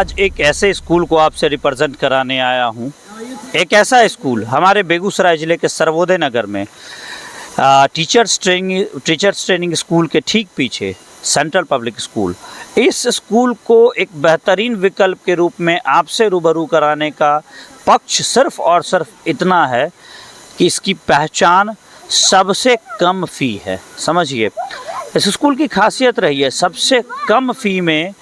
आज एक ऐसे स्कूल को आपसे रिप्रेजेंट कराने आया हूँ। एक ऐसा स्कूल हमारे बेगूसराय ज़िले के सर्वोदय नगर में टीचर्स ट्रेनिंग स्कूल के ठीक पीछे सेंट्रल पब्लिक स्कूल। इस स्कूल को एक बेहतरीन विकल्प के रूप में आपसे रूबरू कराने का पक्ष सिर्फ और सिर्फ इतना है कि इसकी पहचान सबसे कम फ़ी है। समझिए, इस स्कूल की खासियत रही है सबसे कम फ़ी में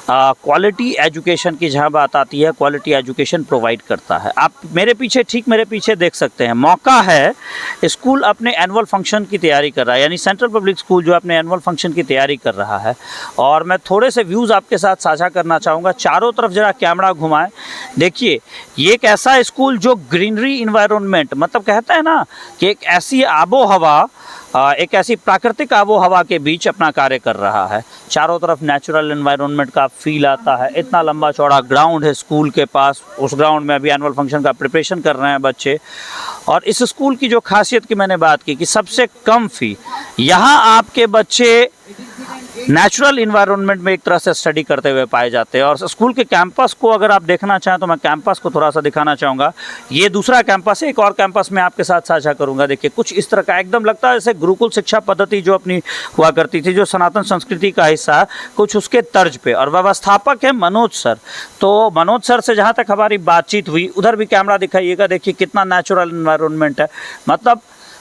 क्वालिटी एजुकेशन की जहाँ बात आती है, क्वालिटी एजुकेशन प्रोवाइड करता है। आप मेरे पीछे देख सकते हैं, मौका है स्कूल अपने एनुअल फंक्शन की तैयारी कर रहा है, यानी सेंट्रल पब्लिक स्कूल जो अपने एनुअल फंक्शन की तैयारी कर रहा है। और मैं थोड़े से व्यूज़ आपके साथ साझा करना चाहूँगा। चारों तरफ ज़रा कैमरा घुमाएं, देखिए ये एक ऐसा स्कूल जो ग्रीनरी इन्वायरमेंट, मतलब कहते हैं ना कि एक ऐसी आबो हवा, एक ऐसी प्राकृतिक आबो हवा के बीच अपना कार्य कर रहा है। चारों तरफ नेचुरल एनवायरनमेंट का फील आता है। इतना लंबा चौड़ा ग्राउंड है स्कूल के पास, उस ग्राउंड में अभी एनुअल फंक्शन का प्रिपरेशन कर रहे हैं बच्चे। और इस स्कूल की जो खासियत की मैंने बात की कि सबसे कम फ़ी, यहाँ आपके बच्चे नेचुरल इन्वायरमेंट में एक तरह से स्टडी करते हुए पाए जाते हैं। और स्कूल के कैंपस को अगर आप देखना चाहें तो मैं कैंपस को थोड़ा सा दिखाना चाहूँगा। ये दूसरा कैंपस है, एक और कैंपस मैं आपके साथ साझा करूँगा। देखिए कुछ इस तरह का एकदम लगता है जैसे गुरुकुल शिक्षा पद्धति जो अपनी हुआ करती थी, जो सनातन संस्कृति का हिस्सा, कुछ उसके तर्ज पे। और व्यवस्थापक है मनोज सर। तो मनोज सर से जहाँ तक हमारी बातचीत हुई, उधर भी कैमरा दिखाइएगा, देखिए कितना नेचुरल इन्वायरमेंट है। मतलब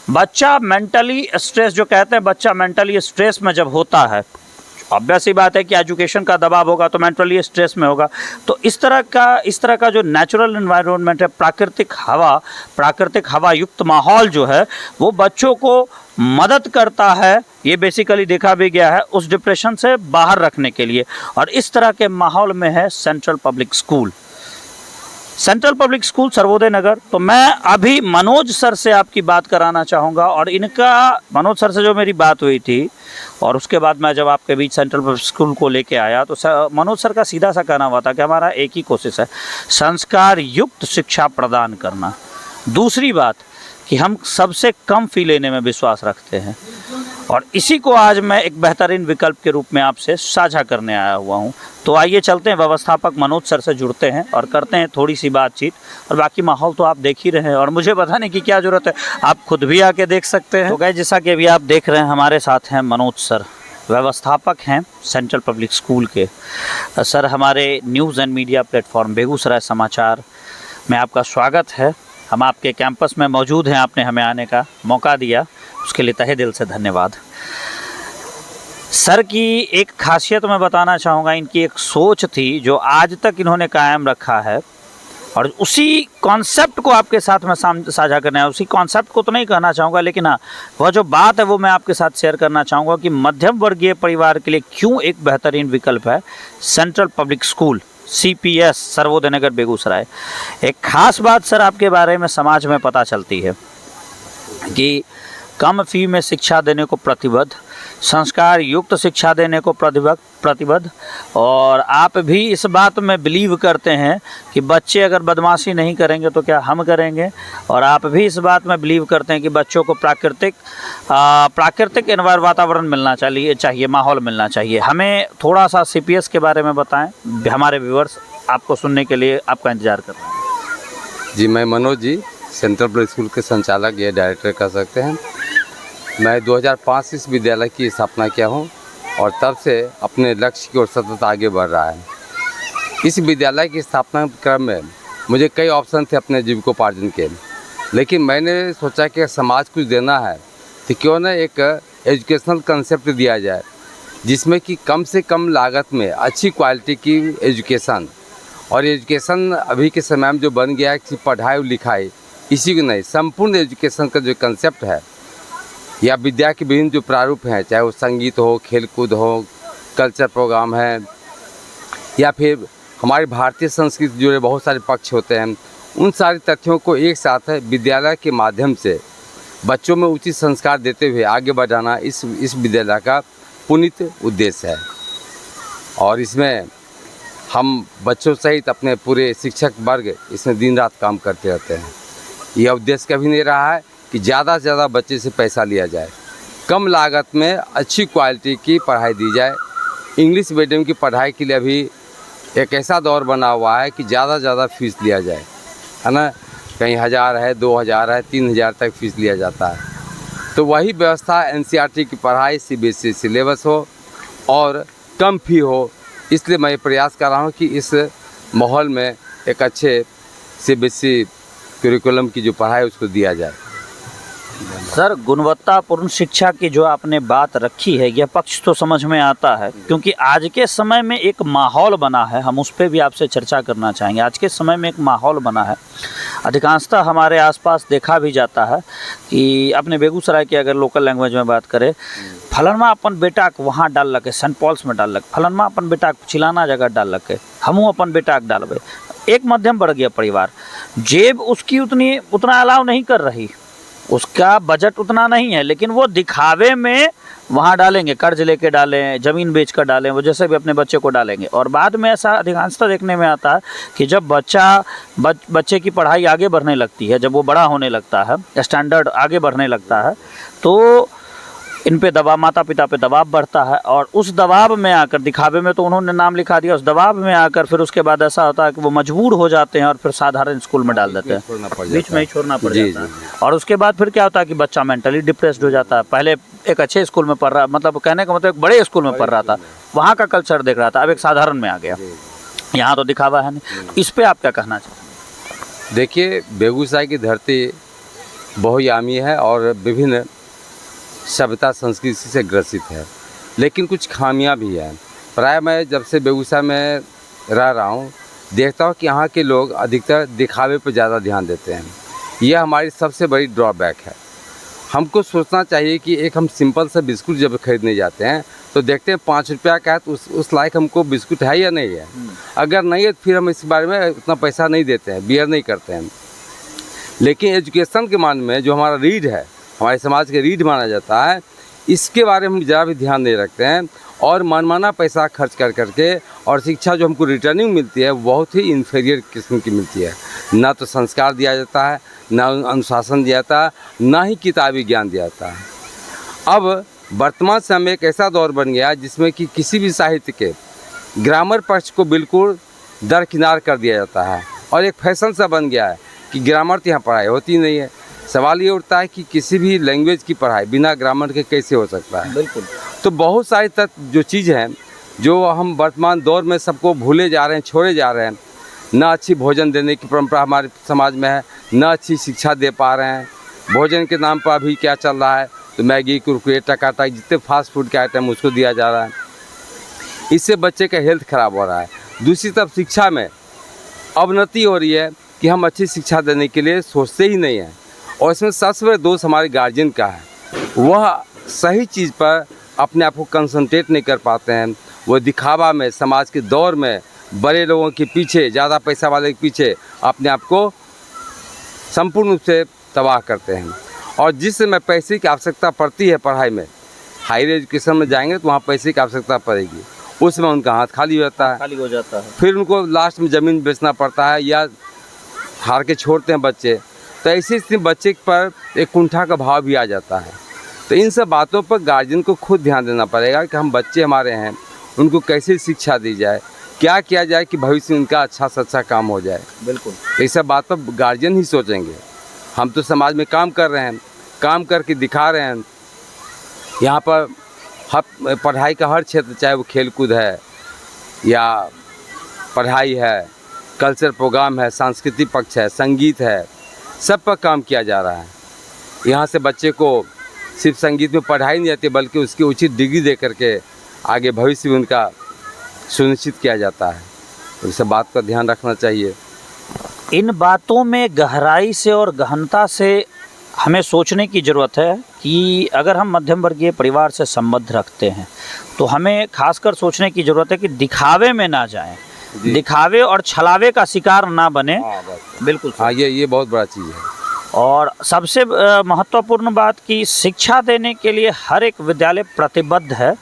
बच्चा मेंटली स्ट्रेस, जो कहते हैं बच्चा मेंटली स्ट्रेस में जब होता है, ऑब्वियस ही बात है कि एजुकेशन का दबाव होगा तो मेंटली स्ट्रेस में होगा। तो इस तरह का जो नेचुरल एनवायरनमेंट है, प्राकृतिक हवा युक्त माहौल जो है, वो बच्चों को मदद करता है। ये बेसिकली देखा भी गया है उस डिप्रेशन से बाहर रखने के लिए। और इस तरह के माहौल में है सेंट्रल पब्लिक स्कूल सर्वोदय नगर। तो मैं अभी मनोज सर से आपकी बात कराना चाहूँगा। और मनोज सर से जो मेरी बात हुई थी और उसके बाद मैं जब आपके बीच सेंट्रल पब्लिक स्कूल को लेके आया तो मनोज सर का सीधा सा कहना हुआ था कि हमारा एक ही कोशिश है, संस्कार युक्त शिक्षा प्रदान करना। दूसरी बात कि हम सबसे कम फ़ी लेने में विश्वास रखते हैं। और इसी को आज मैं एक बेहतरीन विकल्प के रूप में आपसे साझा करने आया हुआ हूं। तो आइए चलते हैं, व्यवस्थापक मनोज सर से जुड़ते हैं और करते हैं थोड़ी सी बातचीत। और बाकी माहौल तो आप देख ही रहे हैं और मुझे बताने की क्या ज़रूरत है, आप खुद भी आके देख सकते हैं। तो गाइस, जैसा कि अभी आप देख रहे हैं, हमारे साथ हैं मनोज सर, व्यवस्थापक हैं सेंट्रल पब्लिक स्कूल के। सर, हमारे news and media platform Begusarai समाचार में आपका स्वागत है। हम आपके कैंपस में मौजूद हैं, आपने हमें आने का मौका दिया, उसके लिए तहे दिल से धन्यवाद। सर की एक खासियत मैं बताना चाहूँगा, इनकी एक सोच थी जो आज तक इन्होंने कायम रखा है। और उसी कॉन्सेप्ट को आपके साथ में साझा करना है। उसी कॉन्सेप्ट को तो नहीं कहना चाहूँगा, लेकिन हाँ, वह जो बात है वो मैं आपके साथ शेयर करना चाहूँगा कि मध्यम वर्गीय परिवार के लिए क्यों एक बेहतरीन विकल्प है central public school CPS Sarvodaya Nagar Begusarai. एक ख़ास बात सर आपके बारे में समाज में पता चलती है कि कम फ़ी में शिक्षा देने को प्रतिबद्ध, संस्कार युक्त शिक्षा देने को प्रतिबद्ध। और आप भी इस बात में बिलीव करते हैं कि बच्चे अगर बदमाशी नहीं करेंगे तो क्या हम करेंगे। और आप भी इस बात में बिलीव करते हैं कि बच्चों को प्राकृतिक वातावरण मिलना चाहिए, माहौल मिलना चाहिए। हमें थोड़ा सा CPS के बारे में बताएं, हमारे व्यूअर्स आपको सुनने के लिए आपका इंतज़ार कर रहे हैं। जी, मैं Manoj ji, central public school के संचालक या डायरेक्टर कह सकते हैं। मैं 2005 से इस विद्यालय की स्थापना किया हूं और तब से अपने लक्ष्य की ओर सतत आगे बढ़ रहा है। इस विद्यालय की स्थापना क्रम में मुझे कई ऑप्शन थे अपने जीविकोपार्जन के, लेकिन मैंने सोचा कि समाज कुछ देना है तो क्यों ना एक एजुकेशनल कंसेप्ट दिया जाए, जिसमें कि कम से कम लागत में अच्छी क्वालिटी की एजुकेशन। और एजुकेशन अभी के समय में जो बन गया है कि पढ़ाई लिखाई इसी को नहीं, संपूर्ण एजुकेशन का जो कंसेप्ट है या विद्या के विभिन्न जो प्रारूप हैं, चाहे वो संगीत हो, खेलकूद हो, कल्चर प्रोग्राम है, या फिर हमारी भारतीय संस्कृति से जुड़े बहुत सारे पक्ष होते हैं, उन सारे तथ्यों को एक साथ विद्यालय के माध्यम से बच्चों में उचित संस्कार देते हुए आगे बढ़ाना इस विद्यालय का पुनीत उद्देश्य है। और इसमें हम बच्चों सहित अपने पूरे शिक्षक वर्ग इसमें दिन रात काम करते रहते हैं। यह उद्देश्य कभी नहीं रहा है कि ज़्यादा से ज़्यादा बच्चे से पैसा लिया जाए, कम लागत में अच्छी क्वालिटी की पढ़ाई दी जाए। इंग्लिश मीडियम की पढ़ाई के लिए अभी एक ऐसा दौर बना हुआ है कि ज़्यादा से ज़्यादा फीस लिया जाए, है ना। कहीं 1000 है, 2000 है, 3000 तक फीस लिया जाता है। तो वही व्यवस्था NCERT की पढ़ाई CBSE सिलेबस हो और कम फी हो, इसलिए मैं ये प्रयास कर रहा हूँ कि इस माहौल में एक अच्छे CBSE करिकुलम की जो पढ़ाई उसको दिया जाए। सर, गुणवत्तापूर्ण शिक्षा की जो आपने बात रखी है, यह पक्ष तो समझ में आता है, क्योंकि आज के समय में एक माहौल बना है, हम उस पर भी आपसे चर्चा करना चाहेंगे। आज के समय में एक माहौल बना है, अधिकांशतः हमारे आसपास देखा भी जाता है कि अपने बेगूसराय की अगर लोकल लैंग्वेज में बात करें, फलनमा अपन बेटा को वहाँ डाल लके, सेंट पॉल्स में डाल लके, फलनमा अपन बेटा को चिलाना जगह डाल लके, हमू अपन बेटा को डालबे। एक मध्यम वर्गीय परिवार, जेब उसकी उतना अलाउ नहीं कर रही, उसका बजट उतना नहीं है, लेकिन वो दिखावे में वहाँ डालेंगे, कर्ज लेके डालें, ज़मीन बेच कर डालें, वो जैसे भी अपने बच्चे को डालेंगे। और बाद में ऐसा अधिकांशतः देखने में आता है कि जब बच्चे की पढ़ाई आगे बढ़ने लगती है, जब वो बड़ा होने लगता है, स्टैंडर्ड आगे बढ़ने लगता है, तो इन पे दबाव, माता पिता पे दबाव बढ़ता है, और उस दबाव में आकर, दिखावे में तो उन्होंने नाम लिखा दिया, उस दबाव में आकर फिर उसके बाद ऐसा होता है कि वो मजबूर हो जाते हैं और फिर साधारण स्कूल में डाल देते हैं, बीच में ही छोड़ना पड़ जाता है। और उसके बाद फिर क्या होता है कि बच्चा मेंटली डिप्रेस्ड हो जाता है। पहले एक अच्छे स्कूल में पढ़ रहा, मतलब कहने का मतलब एक बड़े स्कूल में पढ़ रहा था, वहाँ का कल्चर देख रहा था, अब एक साधारण में आ गया, यहाँ तो दिखावा है नहीं। इस पर आप क्या कहना चाहेंगे? देखिए, बेगूसराय की धरती बहुआयामी है और विभिन्न सभ्यता संस्कृति से ग्रसित है, लेकिन कुछ खामियां भी हैं। प्राय मैं जब से बेगूसराय में रह रहा हूं, देखता हूं कि यहाँ के लोग अधिकतर दिखावे पर ज़्यादा ध्यान देते हैं। यह हमारी सबसे बड़ी ड्रॉबैक है। हमको सोचना चाहिए कि एक हम सिंपल सा बिस्कुट जब खरीदने जाते हैं तो देखते हैं 5 रुपया का है, तो उस लायक हमको बिस्कुट है या नहीं है। अगर नहीं है तो फिर हम इस बारे में उतना पैसा नहीं देते हैं, बियर नहीं करते हैं। लेकिन एजुकेशन के मान में जो हमारा रीढ़ है, हमारे समाज के रीढ़ माना जाता है, इसके बारे में हम ज़रा भी ध्यान नहीं रखते हैं और मनमाना पैसा खर्च कर करके, और शिक्षा जो हमको रिटर्निंग मिलती है बहुत ही इन्फीरियर किस्म की मिलती है। ना तो संस्कार दिया जाता है, ना अनुशासन दिया जाता है, ना ही किताबी ज्ञान दिया जाता है। अब वर्तमान समय एक ऐसा दौर बन गया जिसमें कि किसी भी साहित्य के ग्रामर पक्ष को बिल्कुल दरकिनार कर दिया जाता है और एक फैशन सा बन गया है कि ग्रामर तो यहाँ पढ़ाई होती नहीं है। सवाल ये उठता है कि किसी भी लैंग्वेज की पढ़ाई बिना ग्रामर के कैसे हो सकता है। बिल्कुल। तो बहुत सारी जो चीज़ हैं जो हम वर्तमान दौर में सबको भूले जा रहे हैं, छोड़े जा रहे हैं। ना अच्छी भोजन देने की परंपरा हमारे समाज में है, ना अच्छी शिक्षा दे पा रहे हैं। भोजन के नाम पर अभी क्या चल रहा है, तो मैगी, कुरकुरे, टकाटक, जितने फास्ट फूड के आइटम उसको दिया जा रहा है। इससे बच्चे का हेल्थ ख़राब हो रहा है। दूसरी तरफ शिक्षा में अवनति हो रही है कि हम अच्छी शिक्षा देने के लिए सोचते ही नहीं हैं, और इसमें सबसे बड़ा दोष हमारे गार्जियन का है। वह सही चीज़ पर अपने आप को कंसंट्रेट नहीं कर पाते हैं। वो दिखावा में, समाज के दौर में, बड़े लोगों के पीछे, ज़्यादा पैसा वाले के पीछे अपने आप को संपूर्ण रूप से तबाह करते हैं। और जिस समय पैसे की आवश्यकता पड़ती है पढ़ाई में, हायर एजुकेशन में जाएंगे तो वहाँ पैसे की आवश्यकता पड़ेगी, उस समय उनका हाथ खाली हो जाता है। फिर उनको लास्ट में ज़मीन बेचना पड़ता है या हार के छोड़ते हैं बच्चे। तो ऐसी स्थिति बच्चे पर एक कुंठा का भाव भी आ जाता है। तो इन सब बातों पर गार्जियन को खुद ध्यान देना पड़ेगा कि हम बच्चे हमारे हैं, उनको कैसे शिक्षा दी जाए, क्या किया जाए कि भविष्य में उनका अच्छा से अच्छा काम हो जाए। बिल्कुल, ये सब बात पर गार्जियन ही सोचेंगे। हम तो समाज में काम कर रहे हैं, काम करके दिखा रहे हैं। यहाँ पर पढ़ाई का हर क्षेत्र, चाहे वो खेलकूद है या पढ़ाई है, कल्चर प्रोग्राम है, सांस्कृतिक पक्ष है, संगीत है, सब पर काम किया जा रहा है। यहाँ से बच्चे को सिर्फ संगीत में पढ़ाई नहीं जाती, बल्कि उसकी उचित डिग्री दे करके आगे भविष्य में उनका सुनिश्चित किया जाता है। तो इस बात का ध्यान रखना चाहिए। इन बातों में गहराई से और गहनता से हमें सोचने की ज़रूरत है कि अगर हम मध्यम वर्गीय परिवार से संबंध रखते हैं तो हमें खासकर सोचने की ज़रूरत है कि दिखावे में ना जाएं, दिखावे और छलावे का शिकार ना बने। बिल्कुल, हाँ, ये बहुत बड़ा चीज़ है। और सबसे महत्वपूर्ण बात कि शिक्षा देने के लिए हर एक विद्यालय प्रतिबद्ध है,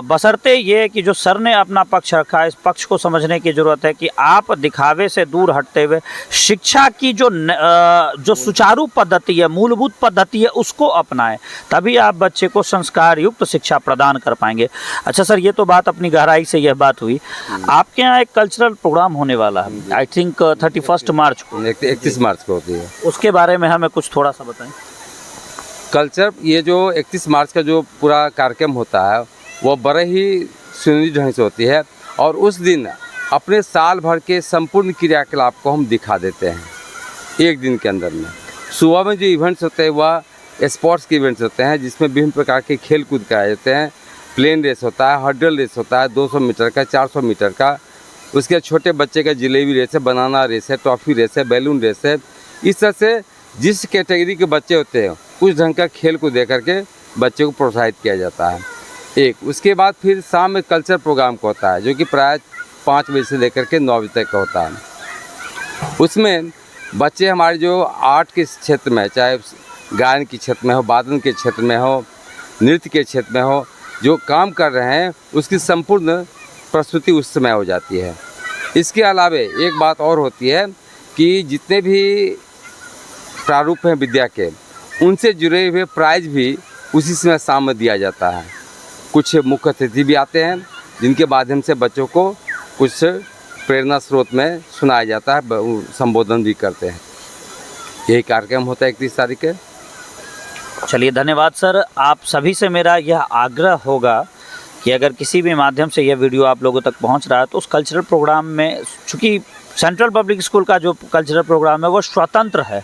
बशर्ते ये कि जो सर ने अपना पक्ष रखा है, इस पक्ष को समझने की ज़रूरत है कि आप दिखावे से दूर हटते हुए शिक्षा की जो सुचारू पद्धति है, मूलभूत पद्धति है, उसको अपनाएं, तभी आप बच्चे को संस्कार युक्त शिक्षा प्रदान कर पाएंगे। अच्छा सर, ये तो बात अपनी गहराई से यह बात हुई। आपके यहाँ एक कल्चरल प्रोग्राम होने वाला है, आई थिंक 31 मार्च को, 31 मार्च को होती है। उसके बारे में हमें कुछ थोड़ा सा बताएं। कल्चर, ये जो 31 मार्च का जो पूरा कार्यक्रम होता है वो बड़े ही सुनियोजित ढंग से होती है, और उस दिन अपने साल भर के संपूर्ण क्रियाकलाप को हम दिखा देते हैं एक दिन के अंदर में। सुबह में जो इवेंट्स होते हैं वह स्पोर्ट्स के इवेंट्स होते हैं, जिसमें विभिन्न प्रकार के खेल कूद कराए जाते हैं। प्लेन रेस होता है, हर्डल रेस होता है, 200 मीटर का, 400 मीटर का, उसके छोटे बच्चे का जलेबी रेस है, बनाना रेस है, टॉफ़ी रेस है, बैलून रेस है। इस तरह से जिस कैटेगरी के बच्चे होते हैं उस ढंग का खेल को दे करके बच्चे को प्रोत्साहित किया जाता है। एक उसके बाद फिर शाम में कल्चर प्रोग्राम का होता है, जो कि प्राय 5 बजे से लेकर के 9 बजे तक का होता है। उसमें बच्चे हमारे जो आर्ट के क्षेत्र में, चाहे गायन के क्षेत्र में हो, वादन के क्षेत्र में हो, नृत्य के क्षेत्र में हो, जो काम कर रहे हैं उसकी संपूर्ण प्रस्तुति उस समय हो जाती है। इसके अलावा एक बात और होती है कि जितने भी प्रारूप हैं विद्या के, उनसे जुड़े हुए प्राइज भी उसी समय शाम में दिया जाता है। कुछ मुख्य अतिथि भी आते हैं जिनके माध्यम से बच्चों को कुछ प्रेरणा स्रोत में सुनाया जाता है, संबोधन भी करते हैं। यही कार्यक्रम होता है 31 तारीख के। चलिए, धन्यवाद सर। आप सभी से मेरा यह आग्रह होगा कि अगर किसी भी माध्यम से यह वीडियो आप लोगों तक पहुंच रहा है तो उस कल्चरल प्रोग्राम में, चूँकि सेंट्रल पब्लिक स्कूल का जो कल्चरल प्रोग्राम है वो स्वतंत्र है,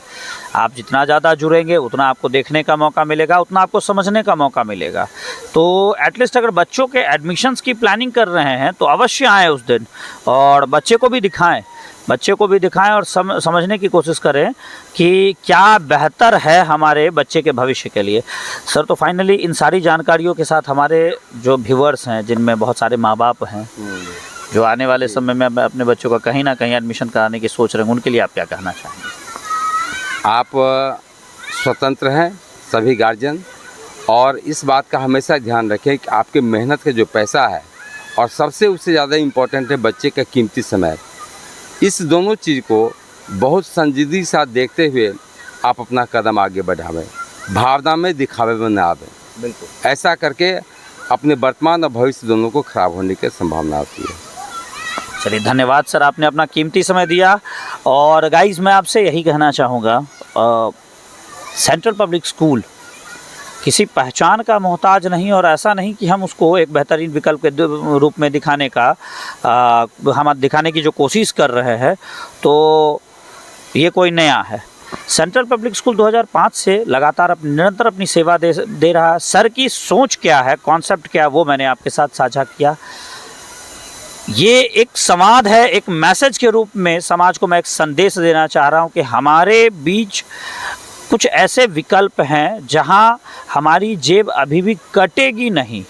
आप जितना ज़्यादा जुड़ेंगे उतना आपको देखने का मौका मिलेगा, उतना आपको समझने का मौका मिलेगा। तो एटलीस्ट अगर बच्चों के एडमिशन्स की प्लानिंग कर रहे हैं तो अवश्य आएँ उस दिन और बच्चे को भी दिखाएं और समझने की कोशिश करें कि क्या बेहतर है हमारे बच्चे के भविष्य के लिए। सर, तो फाइनली इन सारी जानकारियों के साथ हमारे जो व्यूअर्स हैं, जिनमें बहुत सारे माँ बाप हैं जो आने वाले समय में अपने बच्चों का कहीं ना कहीं एडमिशन कराने की सोच रहे हैं, उनके लिए आप क्या कहना चाहेंगे? आप स्वतंत्र हैं सभी गार्जियन, और इस बात का हमेशा ध्यान रखें कि आपके मेहनत का जो पैसा है और सबसे उससे ज़्यादा इम्पोर्टेंट है बच्चे का कीमती समय, इस दोनों चीज़ को बहुत संजीदगी के साथ देखते हुए आप अपना कदम आगे बढ़ावें, भावना में दिखावे में न आवें। बिल्कुल, ऐसा करके अपने वर्तमान और भविष्य दोनों को खराब होने की संभावना होती है। चलिए, धन्यवाद सर, आपने अपना कीमती समय दिया। और गाइस, मैं आपसे यही कहना चाहूँगा, सेंट्रल पब्लिक स्कूल किसी पहचान का मोहताज नहीं, और ऐसा नहीं कि हम उसको एक बेहतरीन विकल्प के रूप में दिखाने की जो कोशिश कर रहे हैं तो ये कोई नया है। सेंट्रल पब्लिक स्कूल 2005 से लगातार निरंतर अपनी सेवा दे रहा है। सर की सोच क्या है, कॉन्सेप्ट क्या है, वो मैंने आपके साथ साझा किया। ये एक संवाद है, एक मैसेज के रूप में समाज को मैं एक संदेश देना चाह रहा हूँ कि हमारे बीच कुछ ऐसे विकल्प हैं जहां हमारी जेब अभी भी कटेगी नहीं।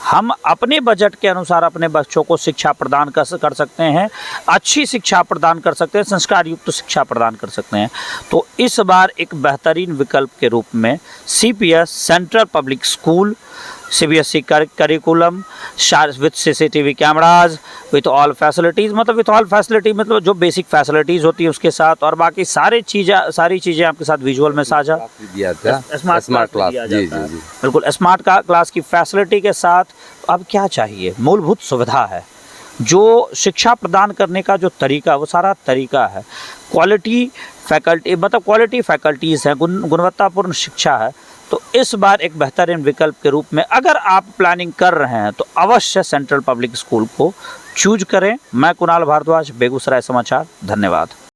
हम अपने बजट के अनुसार अपने बच्चों को शिक्षा प्रदान कर सकते हैं, अच्छी शिक्षा प्रदान कर सकते हैं, संस्कार युक्त शिक्षा प्रदान कर सकते हैं। तो इस बार एक बेहतरीन विकल्प के रूप में CPS central public school, CBSE curriculum with CCTV cameras, with all facilities, मतलब विथ ऑल फैसिलिटी मतलब जो बेसिक फैसिलिटीज़ होती है उसके साथ, और बाकी सारी चीज़ें आपके साथ विजुअल में साझा स्मार्ट क्लास, जी। बिल्कुल, स्मार्ट क्लास की फैसिलिटी के साथ। अब क्या चाहिए? मूलभूत सुविधा है, जो शिक्षा प्रदान करने का जो तरीका, वो सारा तरीका है। क्वालिटी फैकल्टीज़ हैं, गुणवत्तापूर्ण शिक्षा है। तो इस बार एक बेहतरीन विकल्प के रूप में अगर आप प्लानिंग कर रहे हैं तो अवश्य सेंट्रल पब्लिक स्कूल को चूज करें। मैं कुणाल भारद्वाज, बेगूसराय समाचार। धन्यवाद।